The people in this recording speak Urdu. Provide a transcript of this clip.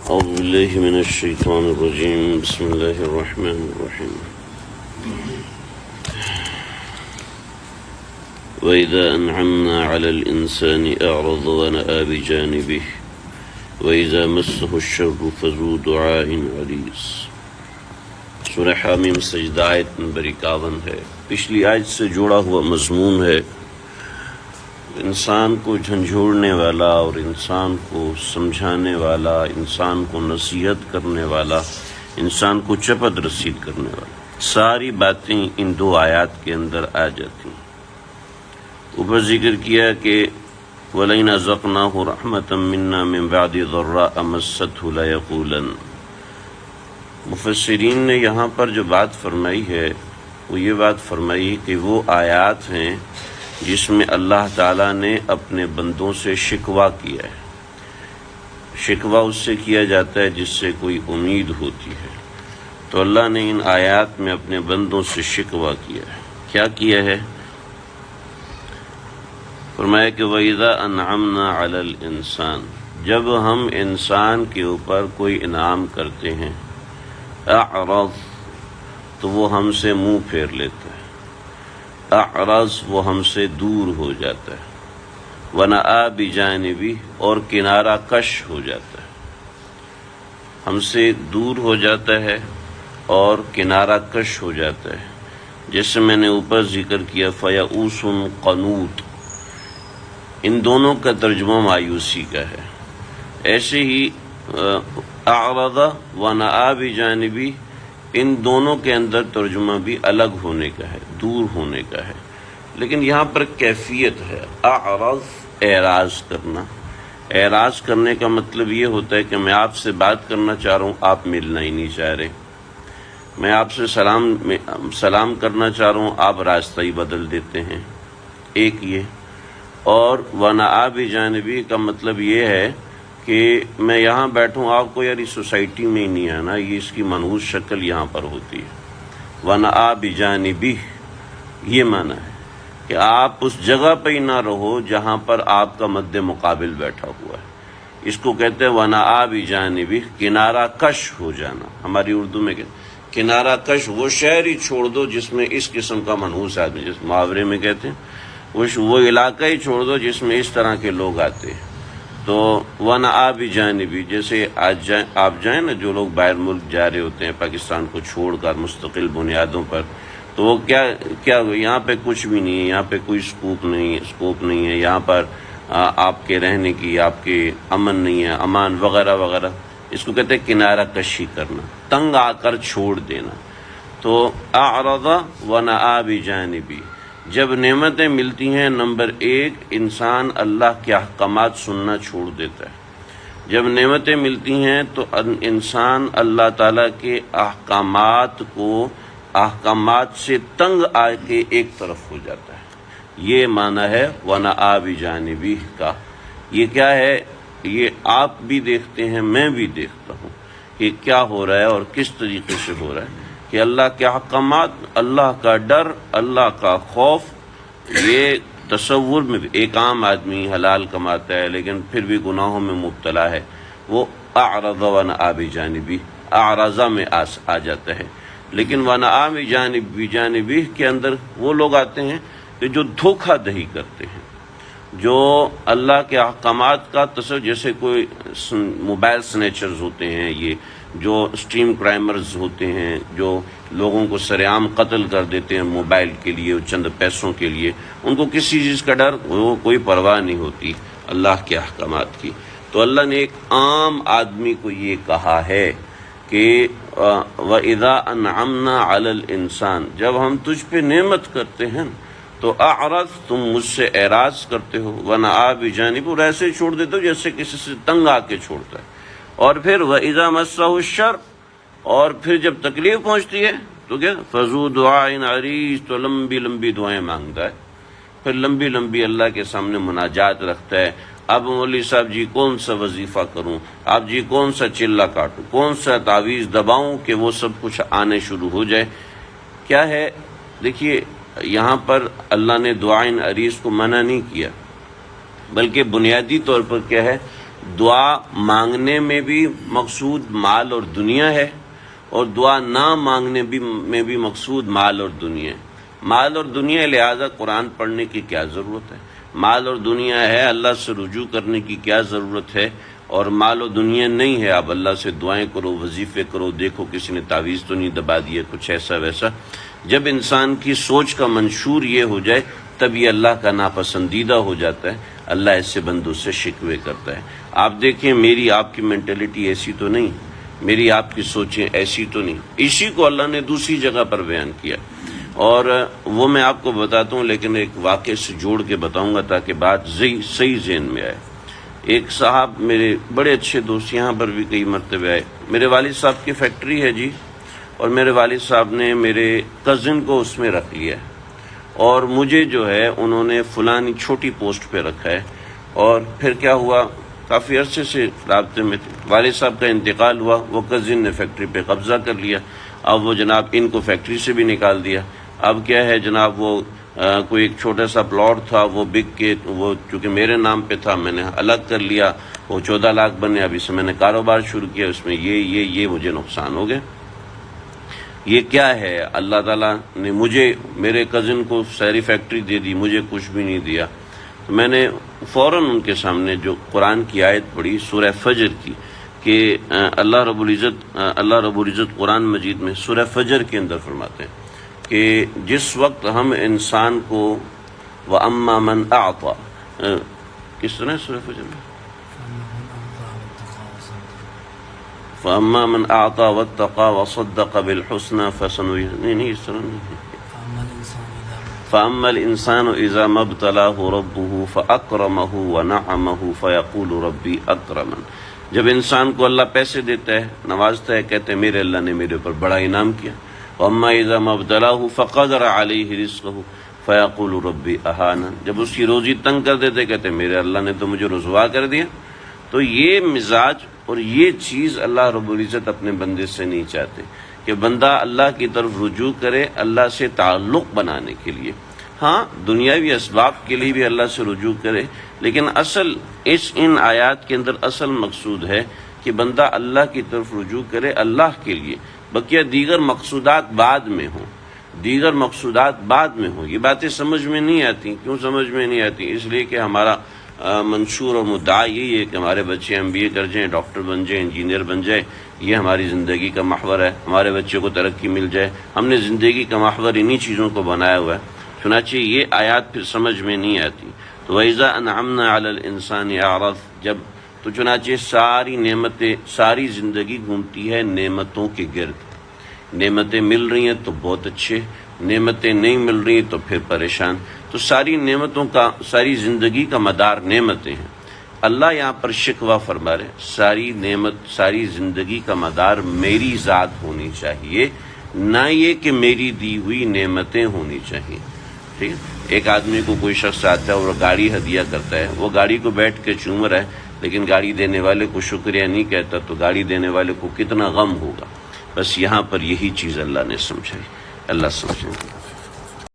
أعوذ بالله من الشيطان الرجيم بسم الله الرحمن الرحيم وإذا أنعمنا على الإنسان أعرض ونأى بجانبه وإذا مسه الشر فذو دعاء عريض۔ سورہ حامیم سجدہ آیت نمبر 51 ہے، پچھلی آیت سے جڑا ہوا مضمون ہے۔ انسان کو جھنجھوڑنے والا اور انسان کو سمجھانے والا، انسان کو نصیحت کرنے والا، انسان کو چپت رسید کرنے والا، ساری باتیں ان دو آیات کے اندر آ جاتی ہیں۔ اوپر ذکر کیا کہ وَلَئِنْ أَذَقْنَاهُ رَحْمَةً مِنَّا مِنْ بَعْدِ ضَرَّاءَ مَسَّتْهُ لَيَقُولَنَّ۔ مفسرین نے یہاں پر جو بات فرمائی ہے وہ یہ بات فرمائی کہ وہ آیات ہیں جس میں اللہ تعالیٰ نے اپنے بندوں سے شکوہ کیا ہے۔ شکوہ اس سے کیا جاتا ہے جس سے کوئی امید ہوتی ہے، تو اللہ نے ان آیات میں اپنے بندوں سے شکوہ کیا ہے۔ کیا کیا ہے؟ فرمایا کہ وَإِذَا أَنْعَمْنَا عَلَى الْإِنسَانِ، جب ہم انسان کے اوپر کوئی انعام کرتے ہیں، اعرض تو وہ ہم سے منہ پھیر لیتا ہے، اعرض وہ ہم سے دور ہو جاتا ہے، ونأى بجانبہ اور کنارہ کش ہو جاتا ہے، ہم سے دور ہو جاتا ہے اور کنارہ کش ہو جاتا ہے، جیسے میں نے اوپر ذکر کیا فیئوس قنوط، ان دونوں کا ترجمہ مایوسی کا ہے۔ ایسے ہی اعرض ونأى بجانبہ، ان دونوں کے اندر ترجمہ بھی الگ ہونے کا ہے، دور ہونے کا ہے، لیکن یہاں پر کیفیت ہے۔ اعرض اعراض کرنا، اعراض کرنے کا مطلب یہ ہوتا ہے کہ میں آپ سے بات کرنا چاہ رہا ہوں، آپ ملنا ہی نہیں چاہ رہے، میں آپ سے سلام کرنا چاہ رہا ہوں، آپ راستہ ہی بدل دیتے ہیں، ایک یہ۔ اور ونأى بجانبہ کا مطلب یہ ہے کہ میں یہاں بیٹھوں، آپ کو یار اس سوسائٹی میں ہی نہیں آنا، یہ اس کی منحوس شکل یہاں پر ہوتی ہے۔ ونأى بجانبہ یہ معنی ہے کہ آپ اس جگہ پہ ہی نہ رہو جہاں پر آپ کا مد مقابل بیٹھا ہوا ہے، اس کو کہتے ہیں ونأى بجانبہ، کنارہ کش ہو جانا۔ ہماری اردو میں کہتے ہیں کنارہ کش، وہ شہر ہی چھوڑ دو جس میں اس قسم کا منحوس آدمی، جس محاورے میں کہتے ہیں وہ علاقہ ہی چھوڑ دو جس میں اس طرح کے لوگ آتے ہیں۔ تو ونأى بجانبہ، جیسے آج آپ جائیں نا، جو لوگ باہر ملک جا رہے ہوتے ہیں پاکستان کو چھوڑ کر مستقل بنیادوں پر، تو وہ کیا یہاں پہ کچھ بھی نہیں ہے، یہاں پہ کوئی سکوپ نہیں ہے، یہاں پر آپ کے رہنے کی، آپ کے امن نہیں ہے، امان وغیرہ وغیرہ، اس کو کہتے ہیں کنارہ کشی کرنا، تنگ آ کر چھوڑ دینا۔ تو اعرض ونأى بجانبہ، جب نعمتیں ملتی ہیں، نمبر ایک انسان اللہ کے احکامات سننا چھوڑ دیتا ہے۔ جب نعمتیں ملتی ہیں تو انسان اللہ تعالیٰ کے احکامات سے تنگ آ کے ایک طرف ہو جاتا ہے۔ یہ معنی ہے ونأى بجانبہ کا۔ یہ کیا ہے؟ یہ آپ بھی دیکھتے ہیں، میں بھی دیکھتا ہوں کہ کیا ہو رہا ہے اور کس طریقے سے ہو رہا ہے، کہ اللہ کے احکامات، اللہ کا ڈر، اللہ کا خوف، یہ تصور میں بھی ایک عام آدمی حلال کماتا ہے لیکن پھر بھی گناہوں میں مبتلا ہے، وہ اعرض ونأى بجانبہ، اعرض میں آ جاتا ہے۔ لیکن ونأى بجانبہ کے اندر وہ لوگ آتے ہیں کہ جو دھوکہ دہی کرتے ہیں، جو اللہ کے احکامات کا تصور، جیسے کوئی موبائل سنیچرز ہوتے ہیں، یہ جو اسٹریم کرائمرز ہوتے ہیں، جو لوگوں کو سرعام قتل کر دیتے ہیں موبائل کے لیے، چند پیسوں کے لیے، ان کو کسی چیز کا ڈر، وہ کوئی پرواہ نہیں ہوتی اللہ کے احکامات کی۔ تو اللہ نے ایک عام آدمی کو یہ کہا ہے کہ وَإِذَا أَنْعَمْنَا عَلَى الْإِنسَانِ، جب ہم تجھ پہ نعمت کرتے ہیں تو اعرض، تم مجھ سے اعراض کرتے ہو، ونأى بجانبہ، اور ایسے ہی چھوڑ دیتے ہو جیسے کسی سے تنگ آ کے چھوڑتا ہے۔ اور پھر وَإِذَا مَسَّهُ الشَّرُّ، اور پھر جب تکلیف پہنچتی ہے تو کیا فَذُو دُعَاءٍ عَرِيضٍ، تو لمبی لمبی دعائیں مانگتا ہے، پھر لمبی لمبی اللہ کے سامنے مناجات رکھتا ہے۔ اب مولوی صاحب جی کون سا وظیفہ کروں، آپ جی کون سا چلہ کاٹوں، کون سا تعویذ دباؤں کہ وہ سب کچھ آنے شروع ہو جائے۔ کیا ہے؟ دیکھیے یہاں پر اللہ نے دعائیں عریض کو منع نہیں کیا، بلکہ بنیادی طور پر کیا ہے دعا مانگنے میں بھی مقصود مال اور دنیا ہے، اور دعا نہ مانگنے میں بھی مقصود مال اور دنیا ہے۔ مال اور دنیا، لہذا قرآن پڑھنے کی کیا ضرورت ہے؟ مال اور دنیا ہے، اللہ سے رجوع کرنے کی کیا ضرورت ہے؟ اور مال و دنیا نہیں ہے، آپ اللہ سے دعائیں کرو، وظیفے کرو، دیکھو کسی نے تعویذ تو نہیں دبا دیا، کچھ ایسا ویسا۔ جب انسان کی سوچ کا منشور یہ ہو جائے تب یہ اللہ کا ناپسندیدہ ہو جاتا ہے، اللہ ایسے بندوں سے شکوے کرتا ہے۔ آپ دیکھیں میری آپ کی مینٹلٹی ایسی تو نہیں، میری آپ کی سوچیں ایسی تو نہیں، اسی کو اللہ نے دوسری جگہ پر بیان کیا، اور وہ میں آپ کو بتاتا ہوں، لیکن ایک واقعے سے جوڑ کے بتاؤں گا تاکہ بات صحیح ذہن میں آئے۔ ایک صاحب میرے بڑے اچھے دوست یہاں پر بھی کئی مرتبہ آئے، میرے والد صاحب کی فیکٹری ہے جی، اور میرے والد صاحب نے میرے کزن کو اس میں رکھ لیا ہے، اور مجھے جو ہے انہوں نے فلانی چھوٹی پوسٹ پہ رکھا ہے۔ اور پھر کیا ہوا، کافی عرصے سے رابطے میں تھے، والد صاحب کا انتقال ہوا، وہ کزن نے فیکٹری پہ قبضہ کر لیا، اب وہ جناب ان کو فیکٹری سے بھی نکال دیا۔ اب کیا ہے جناب، وہ کوئی ایک چھوٹا سا پلاٹ تھا، وہ بک کے، وہ چونکہ میرے نام پہ تھا میں نے الگ کر لیا، وہ 14 لاکھ بنے، اب اس سے میں نے کاروبار شروع کیا، اس میں یہ مجھے نقصان ہو گیا۔ یہ کیا ہے، اللہ تعالیٰ نے مجھے، میرے کزن کو ساری فیکٹری دے دی، مجھے کچھ بھی نہیں دیا۔ تو میں نے فوراً ان کے سامنے جو قرآن کی آیت پڑھی سورہ فجر کی، کہ اللہ رب العزت قرآن مجید میں سورہ فجر کے اندر فرماتے ہیں کہ جس وقت ہم انسان کو وَأَمَّا مَنْ أَعْطَى، کس طرح سورہ فجر میں فَأَمَّا مَنْ أَعْطَى وَاتَّقَى وَصَدَّقَ بِالْحُسْنَى نہیں اس طرح نہیں، فَأَمَّا الْإِنسَانُ إِذَا مَا ابْتَلَاهُ رَبُّهُ فَأَكْرَمَهُ وَنَعَمَهُ فَيَقُولُ رَبِّي أَكْرَمَنِ۔ جب انسان کو اللہ پیسے دیتا ہے، نوازتا ہے، کہتے ہیں میرے اللہ نے میرے اوپر بڑا انعام کیا۔ وَأَمَّا إِذَا مَا ابْتَلَاهُ فَقَدَرَ عَلَيْهِ رِزْقَهُ فَيَقُولُ رَبِّي أَهَانَنِ۔ جب اس کی روزی تنگ کر دیتے، کہتے ہیں میرے اللہ نے تو مجھے رسوا کر دیا۔ تو یہ مزاج اور یہ چیز اللہ رب العزت اپنے بندے سے نہیں چاہتے کہ بندہ اللہ کی طرف رجوع کرے، اللہ سے تعلق بنانے کے لیے، ہاں دنیاوی اسباب کے لیے بھی اللہ سے رجوع کرے، لیکن اصل ان آیات کے اندر اصل مقصود ہے کہ بندہ اللہ کی طرف رجوع کرے اللہ کے لیے، بقیہ دیگر مقصودات بعد میں ہوں، یہ باتیں سمجھ میں نہیں آتی۔ کیوں سمجھ میں نہیں آتی؟ اس لیے کہ ہمارا منشور اور مدعا یہی ہے کہ ہمارے بچے MBA کر جائیں، ڈاکٹر بن جائیں، انجینئر بن جائیں، یہ ہماری زندگی کا محور ہے، ہمارے بچے کو ترقی مل جائے۔ ہم نے زندگی کا محور انہی چیزوں کو بنایا ہوا ہے، چنانچہ یہ آیات پھر سمجھ میں نہیں آتی۔ تو وَإِذَا أَنْعَمْنَا عَلَى الْإِنسَانِ أَعْرَضَ، جب تو چنانچہ ساری نعمتیں، ساری زندگی گھومتی ہے نعمتوں کے گرد، نعمتیں مل رہی ہیں تو بہت اچھے، نعمتیں نہیں مل رہی تو پھر پریشان۔ تو ساری نعمتوں کا، ساری زندگی کا مدار نعمتیں ہیں۔ اللہ یہاں پر شکوہ فرما رہے، ساری زندگی کا مدار میری ذات ہونی چاہیے، نہ یہ کہ میری دی ہوئی نعمتیں ہونی چاہیے۔ ٹھیک ہے، ایک آدمی کو کوئی شخص آتا ہے اور گاڑی ہدیہ کرتا ہے، وہ گاڑی کو بیٹھ کے چوم رہا ہے، لیکن گاڑی دینے والے کو شکریہ نہیں کہتا، تو گاڑی دینے والے کو کتنا غم ہوگا۔ بس یہاں پر یہی چیز اللہ نے سمجھائی، اللہ سمجھائے۔